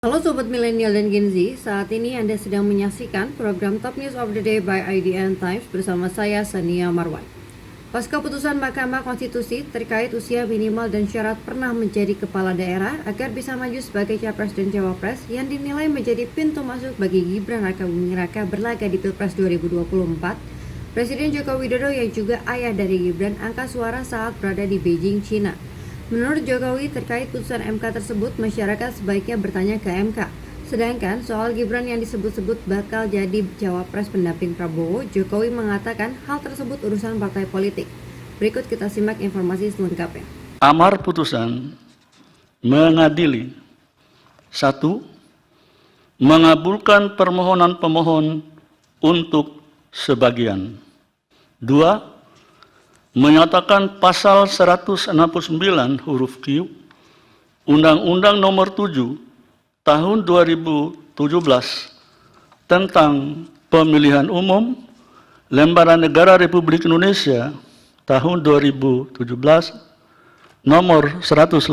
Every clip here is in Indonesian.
Halo Sobat Milenial dan Gen Z, saat ini Anda sedang menyaksikan program Top News of the Day by IDN Times bersama saya Sania Marwan. Pasca putusan Mahkamah Konstitusi terkait usia minimal dan syarat pernah menjadi kepala daerah agar bisa maju sebagai capres dan cawapres yang dinilai menjadi pintu masuk bagi Gibran Rakabuming Raka berlaga di Pilpres 2024, Presiden Joko Widodo yang juga ayah dari Gibran angkat suara saat berada di Beijing, China. Menurut Jokowi, terkait putusan MK tersebut, masyarakat sebaiknya bertanya ke MK. Sedangkan soal Gibran yang disebut-sebut bakal jadi cawapres pendamping Prabowo, Jokowi mengatakan hal tersebut urusan partai politik. Berikut kita simak informasi selengkapnya. Amar putusan mengadili: 1. Mengabulkan permohonan pemohon untuk sebagian. 2. Menyatakan pasal 169 huruf Q Undang-Undang Nomor 7 Tahun 2017 tentang Pemilihan Umum Lembaran Negara Republik Indonesia tahun 2017 Nomor 182,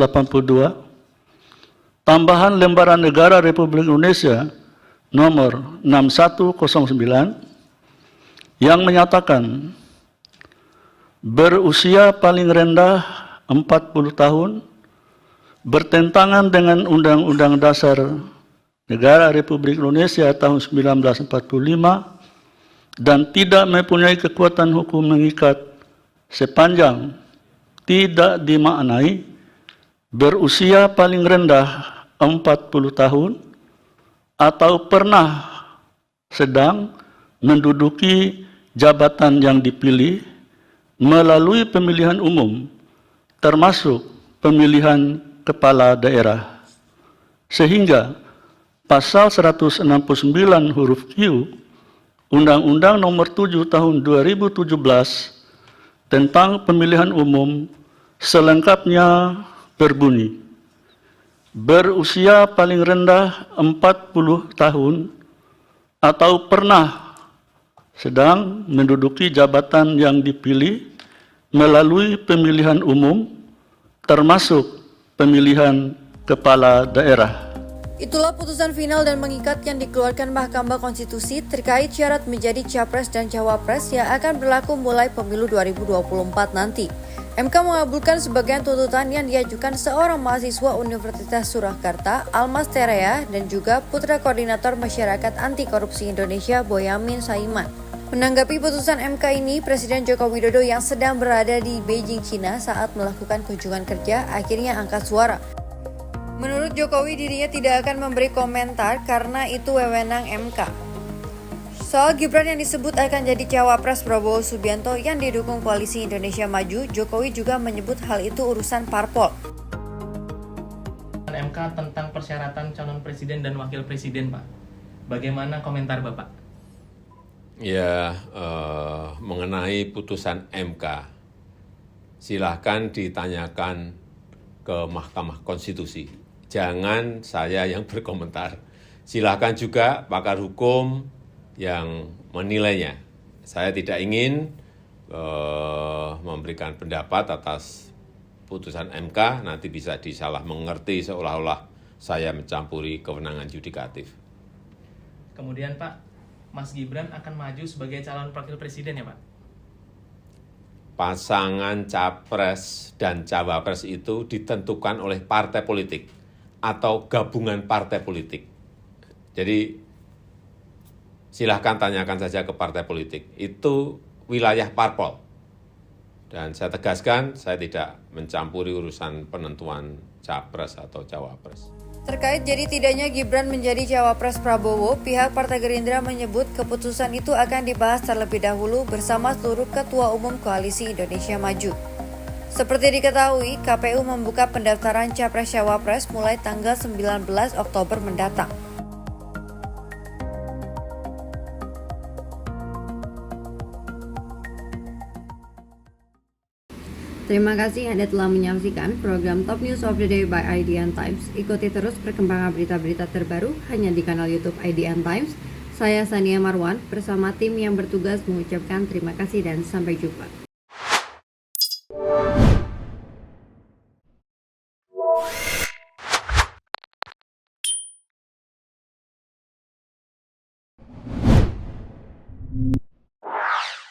tambahan Lembaran Negara Republik Indonesia Nomor 6109 yang menyatakan berusia paling rendah 40 tahun, bertentangan dengan Undang-Undang Dasar Negara Republik Indonesia tahun 1945 dan tidak mempunyai kekuatan hukum mengikat sepanjang tidak dimaknai berusia paling rendah 40 tahun atau pernah sedang menduduki jabatan yang dipilih melalui pemilihan umum, termasuk pemilihan kepala daerah, sehingga pasal 169 huruf Q Undang-Undang Nomor 7 Tahun 2017 tentang pemilihan umum selengkapnya berbunyi: berusia paling rendah 40 tahun atau pernah sedang menduduki jabatan yang dipilih melalui pemilihan umum, termasuk pemilihan kepala daerah. Itulah putusan final dan mengikat yang dikeluarkan Mahkamah Konstitusi terkait syarat menjadi capres dan cawapres yang akan berlaku mulai pemilu 2024 nanti. MK mengabulkan sebagian tuntutan yang diajukan seorang mahasiswa Universitas Surakarta, Almas Terea, dan juga Putra Koordinator Masyarakat Anti Korupsi Indonesia, Boyamin Saiman. Menanggapi putusan MK ini, Presiden Joko Widodo yang sedang berada di Beijing, China saat melakukan kunjungan kerja akhirnya angkat suara. Menurut Jokowi, dirinya tidak akan memberi komentar karena itu wewenang MK. Soal Gibran yang disebut akan jadi cawapres Prabowo Subianto yang didukung Koalisi Indonesia Maju, Jokowi juga menyebut hal itu urusan parpol. MK tentang persyaratan calon presiden dan wakil presiden, Pak. Bagaimana komentar Bapak? Ya, mengenai putusan MK, silahkan ditanyakan ke Mahkamah Konstitusi. Jangan saya yang berkomentar. Silahkan juga pakar hukum yang menilainya. Saya tidak ingin memberikan pendapat atas putusan MK, nanti bisa disalah mengerti seolah-olah saya mencampuri kewenangan yudikatif. Kemudian Pak, Mas Gibran akan maju sebagai calon wakil presiden ya Pak? Pasangan capres dan cawapres itu ditentukan oleh partai politik atau gabungan partai politik. Jadi silahkan tanyakan saja ke partai politik. Itu wilayah parpol. Dan saya tegaskan, saya tidak mencampuri urusan penentuan capres atau cawapres. Terkait jadi tidaknya Gibran menjadi cawapres Prabowo, pihak Partai Gerindra menyebut keputusan itu akan dibahas terlebih dahulu bersama seluruh Ketua Umum Koalisi Indonesia Maju. Seperti diketahui, KPU membuka pendaftaran Capres-Cawapres mulai tanggal 19 Oktober mendatang. Terima kasih Anda telah menyaksikan program Top News of the Day by IDN Times. Ikuti terus perkembangan berita-berita terbaru hanya di kanal YouTube IDN Times. Saya Sania Marwan bersama tim yang bertugas mengucapkan terima kasih dan sampai jumpa.